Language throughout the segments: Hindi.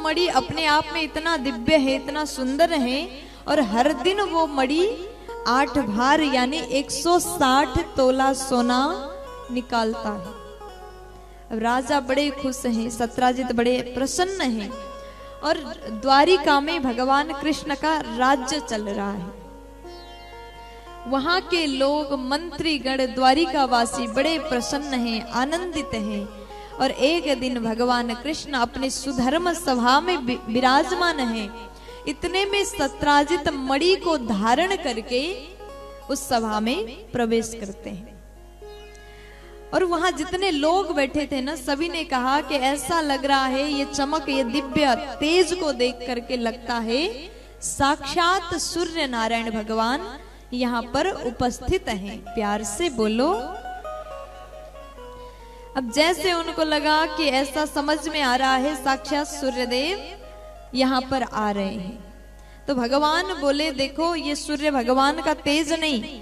मणि अपने आप में इतना दिव्य है, इतना सुंदर है, और हर दिन वो मणि 8 भार यानी 160 तोला सोना निकालता है। अब राजा बड़े खुश हैं, सत्राजित बड़े प्रसन्न हैं, और द्वारिका में भगवान कृष्ण का राज्य चल रहा है। वहां के लोग, मंत्री गण, द्वारिका वासी बड़े प्रसन्न हैं, आनंदित हैं। और एक दिन भगवान कृष्ण अपने सुधर्म सभा में विराजमान हैं। इतने में सत्राजित मणि को धारण करके उस सभा में प्रवेश करते हैं। और वहां जितने लोग बैठे थे ना, सभी ने कहा कि ऐसा लग रहा है, ये चमक, ये दिव्य तेज को देख करके लगता है साक्षात सूर्य नारायण भगवान यहाँ पर उपस्थित हैं। प्यार से बोलो। अब जैसे उनको लगा कि ऐसा समझ में आ रहा है साक्षात सूर्यदेव यहाँ पर आ रहे हैं, तो भगवान बोले, देखो ये सूर्य भगवान का तेज नहीं,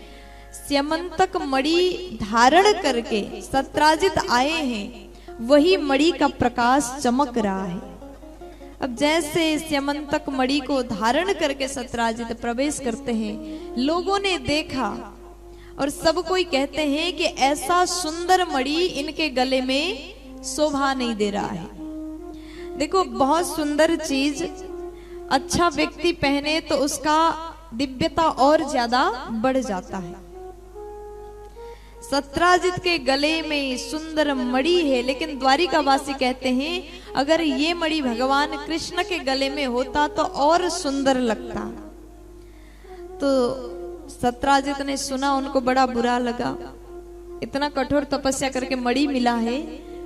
स्यमंतक मणि धारण करके सत्राजित आए हैं, वही मणि का प्रकाश चमक रहा है। अब जैसे स्यमंतक मणि को धारण करके सत्राजित प्रवेश करते हैं, लोगों ने देखा और सब कोई कहते हैं कि ऐसा सुंदर मणि इनके गले में शोभा नहीं दे रहा है। देखो, बहुत सुंदर चीज अच्छा व्यक्ति पहने तो उसका दिव्यता और ज्यादा बढ़ जाता है। सत्राजित के गले में सुंदर मणि है, लेकिन द्वारिकावासी कहते हैं अगर ये मणि भगवान कृष्ण के गले में होता तो और सुंदर लगता। तो सत्राजित ने सुना, उनको बड़ा बुरा लगा, इतना कठोर तपस्या करके मणि मिला है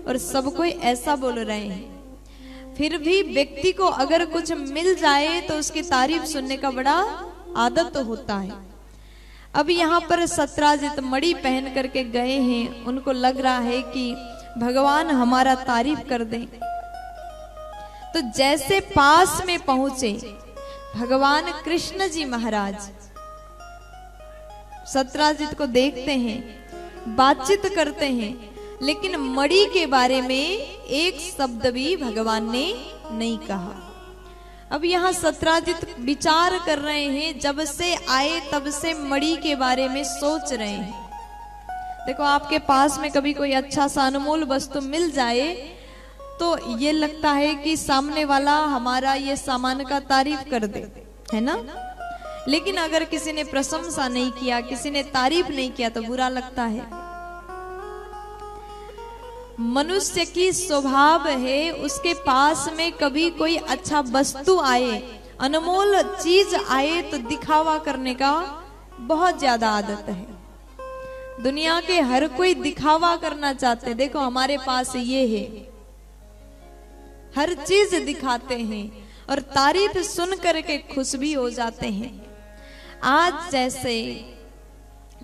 और सब कोई ऐसा बोल रहे हैं। फिर भी व्यक्ति को अगर कुछ मिल जाए तो उसकी तारीफ सुनने का बड़ा आदत होता है। अब यहाँ पर सत्राजित मणि पहन करके गए हैं, उनको लग रहा है कि भगवान हमारा तारीफ कर दें। तो जैसे पास में पहुंचे भगवान कृष्ण जी महाराज, सत्राजित को देखते हैं, बातचीत करते हैं, लेकिन मणि के बारे में एक शब्द भी भगवान ने नहीं कहा। अब यहाँ सत्राजित विचार कर रहे हैं, जब से आए तब से मणि के बारे में सोच रहे हैं। देखो, आपके पास में कभी कोई अच्छा सा अनमोल वस्तु मिल जाए तो ये लगता है कि सामने वाला हमारा ये सामान का तारीफ कर दे, है ना। लेकिन अगर किसी ने प्रशंसा नहीं किया, किसी ने तारीफ नहीं किया तो बुरा लगता है। मनुष्य की स्वभाव है, उसके पास में कभी कोई अच्छा वस्तु आए, अनमोल चीज आए तो दिखावा करने का बहुत ज्यादा आदत है। दुनिया के हर कोई दिखावा करना चाहते हैं। देखो, हमारे पास ये है, हर चीज दिखाते हैं और तारीफ सुन करके खुश भी हो जाते हैं। आज जैसे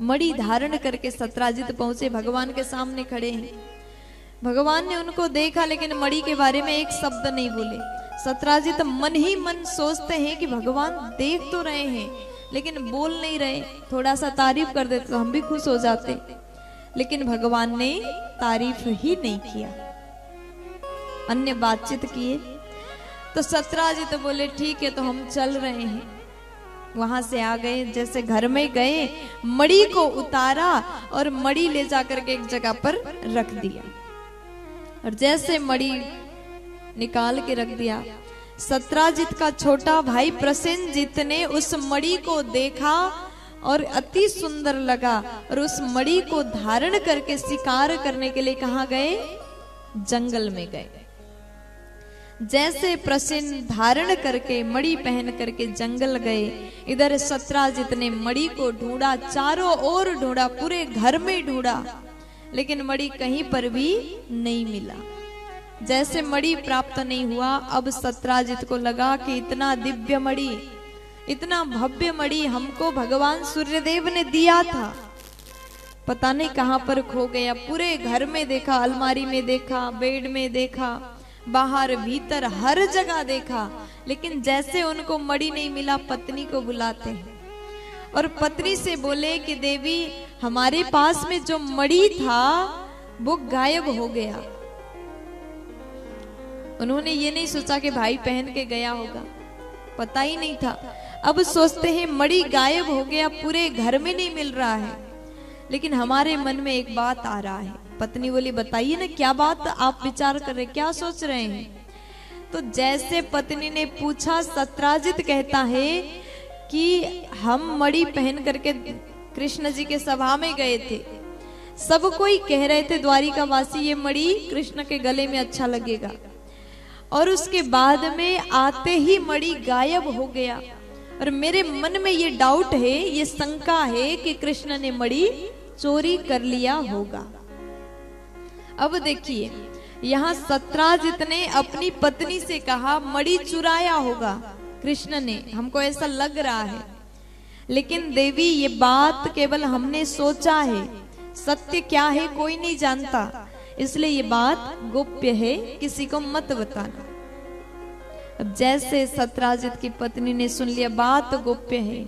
मणि धारण करके सत्राजित पहुंचे, भगवान के सामने खड़े हैं। भगवान ने उनको देखा, लेकिन मणि के बारे में एक शब्द नहीं बोले। सत्राजित मन ही मन सोचते हैं कि भगवान देख तो रहे हैं लेकिन बोल नहीं रहे, थोड़ा सा तारीफ कर देते तो हम भी खुश हो जाते। लेकिन भगवान ने तारीफ ही नहीं किया, अन्य बातचीत किए। तो सत्राजित बोले, ठीक है, तो हम चल रहे हैं। वहां से आ गए, जैसे घर में गए, मणि को उतारा और मणि ले जाकर के एक जगह पर रख दिया। और जैसे मणि निकाल के रख दिया, सत्राजित का छोटा भाई प्रसेनजित ने उस मणि को देखा और अति सुंदर लगा, और उस मणि को धारण करके शिकार करने के लिए कहाँ गए? जंगल में गए। जैसे प्रसेन धारण करके मणि पहन करके जंगल गए, इधर सत्राजित ने मणि को ढूंढा, चारों ओर ढूंढा, पूरे घर में ढूंढा, लेकिन मणि कहीं पर भी नहीं मिला। जैसे मणि प्राप्त नहीं हुआ, अब सत्राजित को लगा कि इतना दिव्य मणि, इतना भव्य मणि हमको भगवान सूर्यदेव ने दिया था, पता नहीं कहां पर खो गया। पूरे घर में देखा, अलमारी में देखा, बेड में देखा, बाहर भीतर हर जगह देखा, लेकिन जैसे उनको मणि नहीं मिला, पत्नी को बुलाते हैं और पत्नी से बोले कि देवी, हमारे पास में जो मणि था वो गायब हो गया। उन्होंने ये नहीं सोचा कि भाई पहन के गया होगा, पता ही नहीं था। अब सोचते हैं मणि गायब हो गया, पूरे घर में नहीं मिल रहा है। लेकिन हमारे मन में एक बात आ रहा है। पत्नी बोली बताइए ना क्या बात आप विचार कर रहे, क्या सोच रहे हैं? तो जैसे पत्नी ने पूछा, सत्राजित कहता है कि हम मणि पहन करके कृष्ण जी के सभा में गए थे, सब कोई कह रहे थे द्वारिका वासी ये मणि कृष्ण के गले में अच्छा लगेगा, और उसके बाद में आते ही मणि गायब हो गया। और मेरे मन में ये डाउट है, ये शंका है कि कृष्ण ने मणि चोरी कर लिया होगा। अब देखिए यहाँ सत्राजित ने अपनी पत्नी से कहा मणि चुराया होगा कृष्ण ने, हमको ऐसा लग रहा है। लेकिन देवी ये बात केवल हमने सोचा है, सत्य क्या है कोई नहीं जानता, इसलिए ये बात गोप्य है, किसी को मत बताना। अब जैसे सत्राजित की पत्नी ने सुन लिया बात गोप्य है,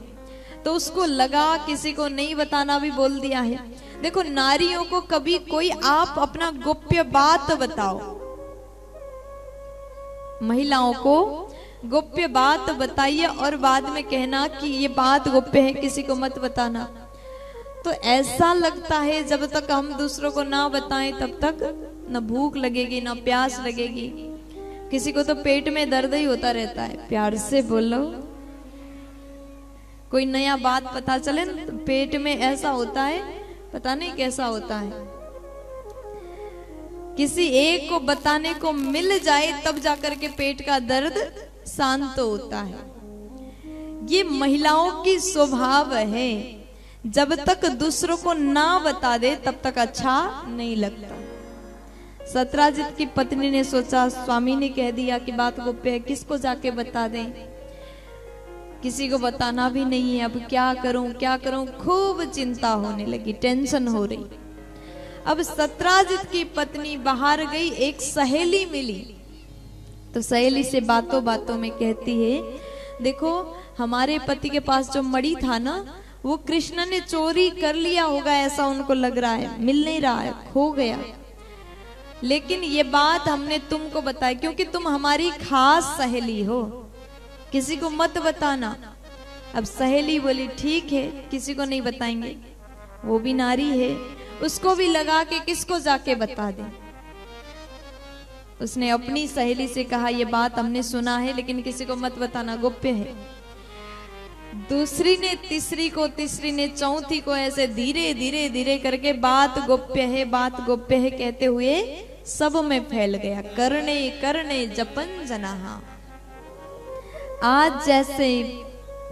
तो उसको लगा किसी को नहीं बताना भी बोल दिया है। देखो नारियों को कभी कोई आप अपना गोप्य बात बताओ, महिलाओं को गोप्य बात बताइए और बाद में कहना कि ये बात गोप्य है, किसी को मत बताना। तो ऐसा लगता है जब तक हम दूसरों को ना बताएं तब तक न भूख लगेगी न प्यास लगेगी। किसी को तो पेट में दर्द ही होता रहता है, प्यार से बोलो। कोई नया बात पता चले न तो पेट में ऐसा होता है, पता नहीं कैसा होता है। किसी एक को बताने को मिल जाए तब जाकर के पेट का दर्द शांत होता है। ये महिलाओं की स्वभाव है, जब तक दूसरों को ना बता दे तब तक अच्छा नहीं लगता। सत्राजित की पत्नी ने सोचा स्वामी ने कह दिया कि बात गोप्य है, किसको जाके बता दें, किसी को बताना भी नहीं है, अब क्या करूं क्या करूं, खूब चिंता होने लगी, टेंशन हो रही। अब सत्राजित की पत्नी बाहर गई, एक सहेली मिली, तो सहेली से बातों बातों में कहती है देखो हमारे पति के पास जो मणि था ना वो कृष्ण ने चोरी कर लिया होगा, ऐसा उनको लग रहा है, मिल नहीं रहा है, खो गया। लेकिन ये बात हमने तुमको बताई क्योंकि तुम हमारी खास सहेली हो, किसी को मत बताना। अब सहेली बोली ठीक है किसी को नहीं बताएंगे, वो भी नारी है, उसको भी लगा कि किसको जाके बता दे। उसने अपनी सहेली से कहा ये बात हमने सुना है लेकिन किसी को मत बताना, गोप्य है। दूसरी ने तीसरी को, तीसरी ने चौथी को, ऐसे धीरे धीरे धीरे करके बात गोप्य है बात गोप्य है कहते हुए सब में फैल गया। करणे करणे जपन जनाहा, आज जैसे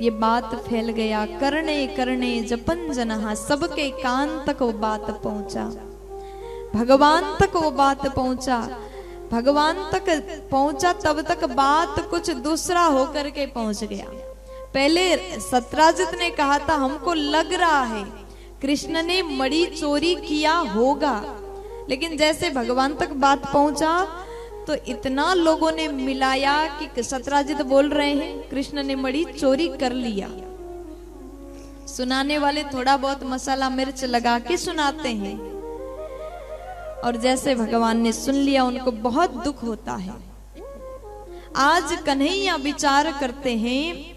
ये बात फैल गया, करणे करणे जपन जनाहा, सबके कान तक वो बात पहुंचा, भगवान तक वो बात पहुंचा। भगवान तक पहुंचा तब तक बात कुछ दूसरा होकर के पहुंच गया। पहले सत्राजित ने कहा था हमको लग रहा है कृष्ण ने मणि चोरी किया होगा, लेकिन जैसे भगवान तक बात पहुंचा तो इतना लोगों ने मिलाया कि सत्राजित बोल रहे हैं कृष्ण ने मणि चोरी कर लिया। सुनाने वाले थोड़ा बहुत मसाला मिर्च लगा के सुनाते हैं, और जैसे भगवान ने सुन लिया उनको बहुत दुख होता है। आज कन्हैया विचार करते हैं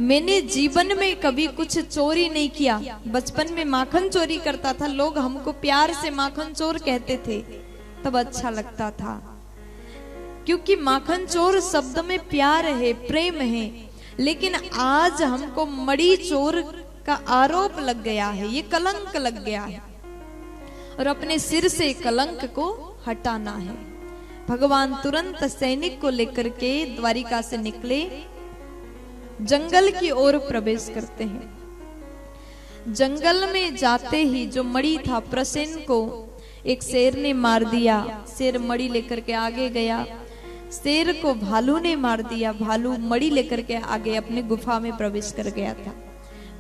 मैंने जीवन में कभी कुछ चोरी नहीं किया, बचपन में माखन चोरी करता था, लोग हमको प्यार से माखन चोर कहते थे, तब अच्छा लगता था क्योंकि माखन चोर शब्द में प्यार है, प्रेम है। लेकिन आज हमको मणि चोर का आरोप लग गया है, ये कलंक लग गया है और अपने सिर से कलंक को हटाना है। भगवान तुरंत सैनिक को लेकर के द्वारिका से निकले, जंगल की ओर प्रवेश करते हैं। जंगल में जाते ही जो मणि था प्रसेन को एक शेर ने मार दिया, शेर मणि लेकर के आगे गया, शेर को भालू ने मार दिया, भालू मणि लेकर के आगे अपने गुफा में प्रवेश कर गया था।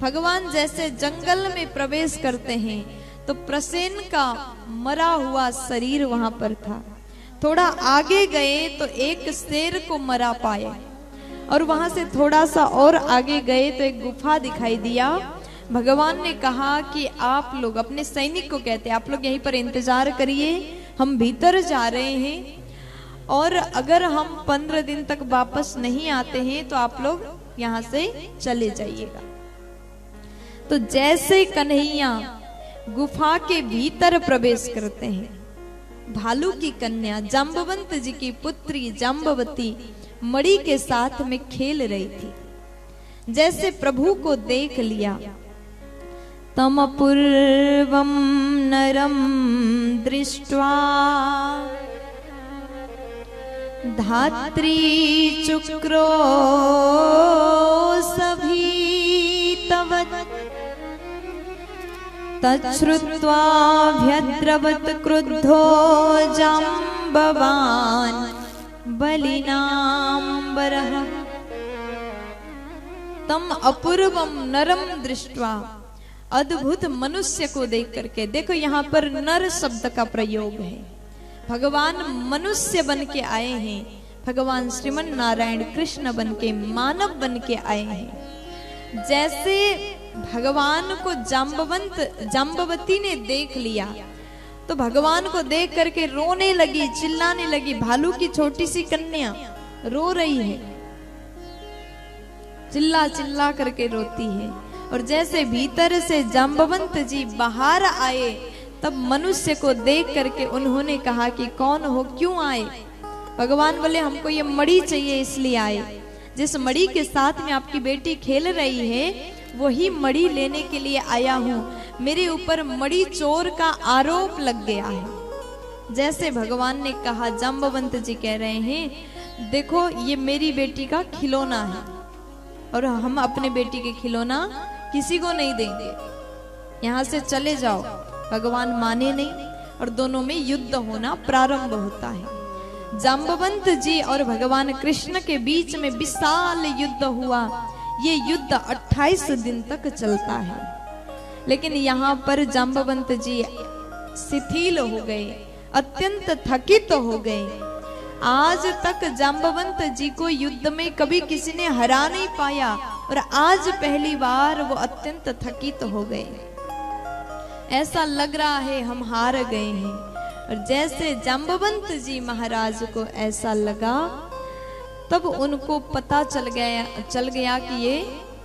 भगवान जैसे जंगल में प्रवेश करते हैं तो प्रसेन का मरा हुआ शरीर वहां पर था। थोड़ा आगे गए तो एक शेर को मरा पाए, और वहां से थोड़ा सा और आगे गए तो एक गुफा दिखाई दिया। भगवान ने कहा कि आप लोग, अपने सैनिक को कहते, आप लोग यहीं पर इंतजार करिए, हम भीतर जा रहे हैं और अगर हम 15 दिन तक वापस नहीं आते हैं तो आप लोग यहाँ से चले जाइएगा। तो जैसे कन्हैया गुफा के भीतर प्रवेश करते हैं, भालू की कन्या जाम्बवंत जी की पुत्री जाम्बवती मणि के साथ में खेल रही थी। जैसे प्रभु को देख लिया, तम पूर्वम नरम दृष्ट्वा धात्री चुक्रो सभीतवत् तच्छ्रुत्वा भ्यद्रवत् क्रुद्धो जाम्बवान् बलिनाम्बरः। तम अपूर्वम नरम दृष्ट्वा, अद्भुत मनुष्य को देख करके। देखो यहाँ पर नर शब्द का प्रयोग है। भगवान मनुष्य बन के आए हैं, भगवान श्रीमन नारायण कृष्ण बन के मानव बन के आए हैं। जैसे भगवान को जाम्बवती ने देख लिया तो भगवान को देख करके रोने लगी, चिल्लाने लगी। भालू की छोटी सी कन्या रो रही है, चिल्ला चिल्ला करके रोती है। और जैसे भीतर से जाम्बवंत जी बाहर आए तब मनुष्य को देख करके उन्होंने कहा कि कौन हो, क्यों आए? भगवान बोले हमको ये मणि चाहिए इसलिए आए। जिस मणि के साथ में आपकी बेटी खेल रही है वही मणि लेने के लिए आया हूँ। मेरे ऊपर मणि चोर का आरोप लग गया है। जैसे भगवान ने कहा, जाम्बवंत जी कह रहे हैं देखो ये मेरी बेटी का खिलौना है और हम अपने बेटी के खिलौना किसी को नहीं देंगे, यहाँ से चले जाओ। भगवान माने नहीं और दोनों में युद्ध होना प्रारंभ होता है। जाम्बवंत जी और भगवान कृष्ण के बीच में विशाल युद्ध हुआ। ये युद्ध 28 दिन तक चलता है। लेकिन यहाँ पर जाम्बवंत जी शिथिल हो गए, अत्यंत थकित हो गए। आज तक जाम्बवंत जी को युद्ध में कभी किसी ने हरा नहीं पाया और आज पहली बार वो अत्यंत थकित हो गए। ऐसा लग रहा है हम हार गए हैं। और जैसे जाम्बवंत जी महाराज को ऐसा लगा तब उनको पता चल गया कि ये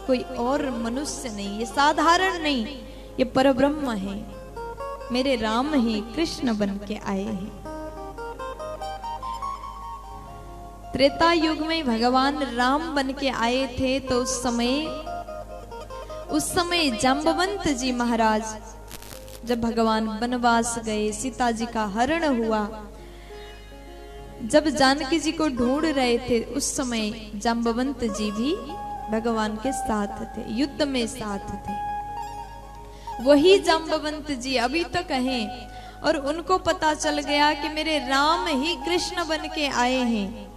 कोई और मनुष्य नहीं, ये साधारण नहीं, ये परब्रह्म है, मेरे राम ही कृष्ण बन के आए हैं। त्रेता युग में भगवान राम बन के आए थे तो उस समय जाम्बवंत जी महाराज जब भगवान वनवास गए, सीता जी का हरण हुआ, जब जानकी जी को ढूंढ रहे थे उस समय जाम्बवंत जी भी भगवान के साथ थे, युद्ध में साथ थे। वही जाम्बवंत जी अभी तक हैं और उनको पता चल गया कि मेरे राम ही कृष्ण बन के आए हैं।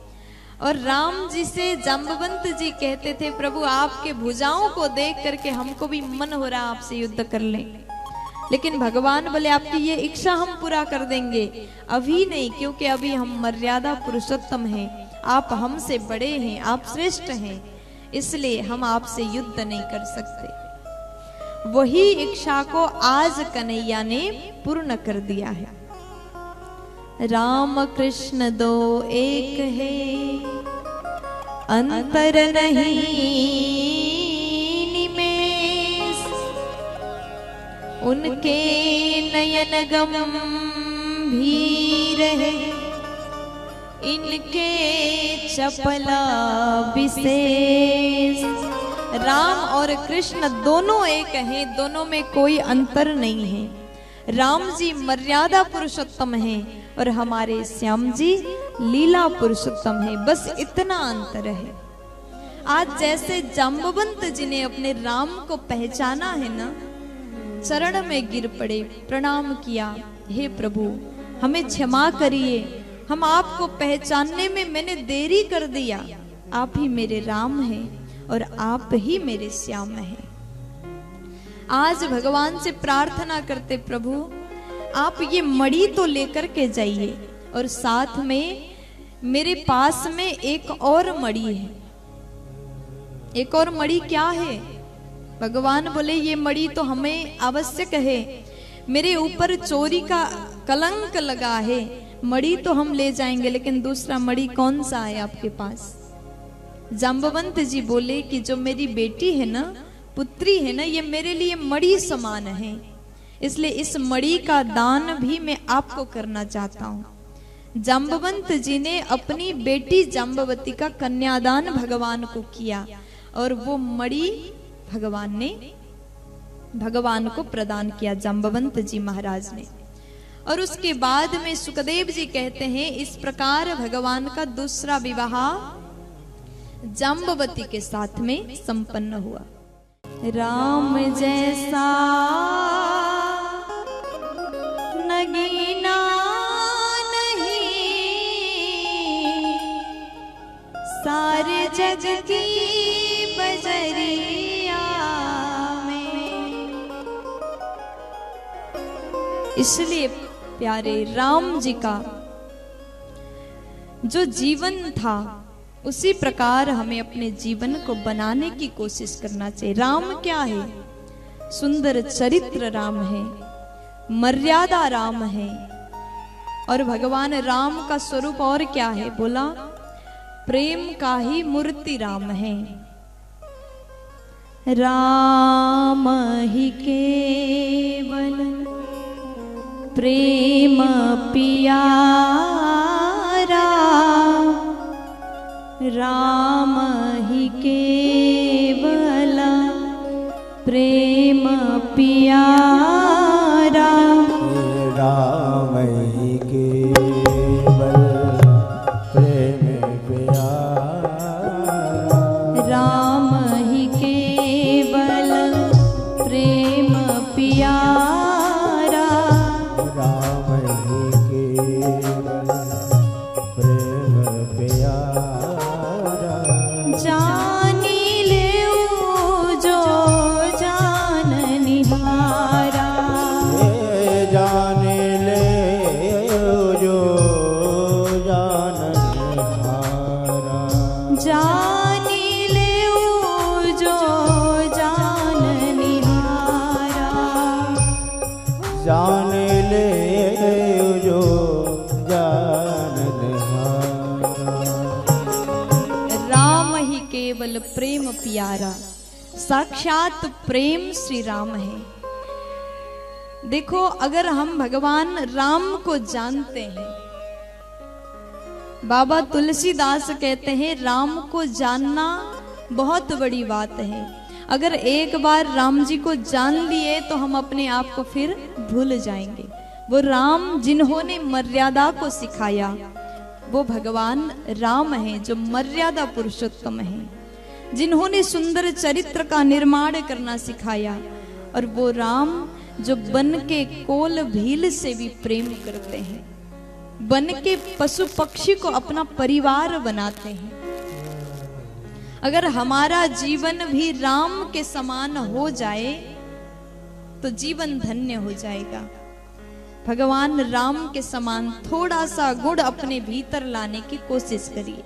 और राम जी से जाम्बवंत जी कहते थे प्रभु आपके भुजाओं को देख करके हमको भी मन हो रहा आपसे युद्ध कर लें। लेकिन भगवान बोले आपकी ये इच्छा हम पूरा कर देंगे, अभी नहीं, क्योंकि अभी हम मर्यादा पुरुषोत्तम हैं, आप हमसे बड़े हैं, आप श्रेष्ठ हैं, इसलिए हम आपसे युद्ध नहीं कर सकते। वही इच्छा को आज कन्हैया ने पूर्ण कर दिया है। राम कृष्ण दो एक है, अंतर नहीं निमेष, उनके नयन गंभीर है, इनके चपला विशेष। राम और कृष्ण दोनों एक हैं, दोनों में कोई अंतर नहीं है। राम जी मर्यादा पुरुषोत्तम हैं और हमारे श्याम जी लीला पुरुषोत्तम है, बस इतना अंतर है। आज जैसे जाम्बवंत जी ने अपने राम को पहचाना है ना, चरण में गिर पड़े, प्रणाम किया, हे प्रभु हमें क्षमा करिए, हम आपको पहचानने में मैंने देरी कर दिया, आप ही मेरे राम हैं और आप ही मेरे श्याम हैं। आज भगवान से प्रार्थना करते प्रभु आप ये मणि तो लेकर के जाइए और साथ में मेरे पास में एक और मणि है। एक और मणि क्या है? भगवान बोले ये मणि तो हमें आवश्यक है, मेरे ऊपर चोरी का कलंक लगा है, मणि तो हम ले जाएंगे, लेकिन दूसरा मणि कौन सा है आपके पास? जाम्बवंत जी बोले कि जो मेरी बेटी है ना, पुत्री है ना, ये मेरे लिए मणि समान है, इसलिए इस मणि का दान भी मैं आपको करना चाहता हूँ। जाम्बवंत जी ने अपनी बेटी जाम्बवती का कन्यादान भगवान को किया और वो मणि भगवान ने भगवान को प्रदान किया, जाम्बवंत जी महाराज ने। और उसके बाद में सुखदेव जी कहते हैं इस प्रकार भगवान का दूसरा विवाह जाम्बवती के साथ में संपन्न हुआ। राम जैसा नगीना नहीं सारे जग की बजरिया में। इसलिए प्यारे राम जी का जो जीवन था उसी प्रकार हमें अपने जीवन को बनाने की कोशिश करना चाहिए। राम क्या है? सुंदर चरित्र राम है, मर्यादा राम है। और भगवान राम का स्वरूप और क्या है? बोला प्रेम का ही मूर्ति राम है। राम ही केवल प्रेम पियारा, राम ही केवल प्रेम पियारा। राम ही केवल प्रेम प्यारा, राम ही केवल प्रेम पियारा, राम ही केवल प्रेम प्यारा। जानी ले जो जान निहारा, जान ले जो जान निहारा, जानी ले जो जान निहारा, जान ले जो जान निहारा। राम ही केवल प्रेम प्यारा, साक्षात प्रेम श्री राम है। देखो अगर हम भगवान राम को जानते हैं, बाबा तुलसीदास कहते हैं राम को जानना बहुत बड़ी बात है। अगर एक बार राम जी को जान लिए तो हम अपने आप को फिर भूल जाएंगे। वो राम जिन्होंने मर्यादा को सिखाया वो भगवान राम हैं, जो मर्यादा पुरुषोत्तम हैं, जिन्होंने सुंदर चरित्र का निर्माण करना सिखाया। और वो राम जो बन के कोल भील से भी प्रेम करते हैं, बन के पशु पक्षी को अपना परिवार बनाते हैं। अगर हमारा जीवन भी राम के समान हो जाए तो जीवन धन्य हो जाएगा। भगवान राम के समान थोड़ा सा गुण अपने भीतर लाने की कोशिश करिए।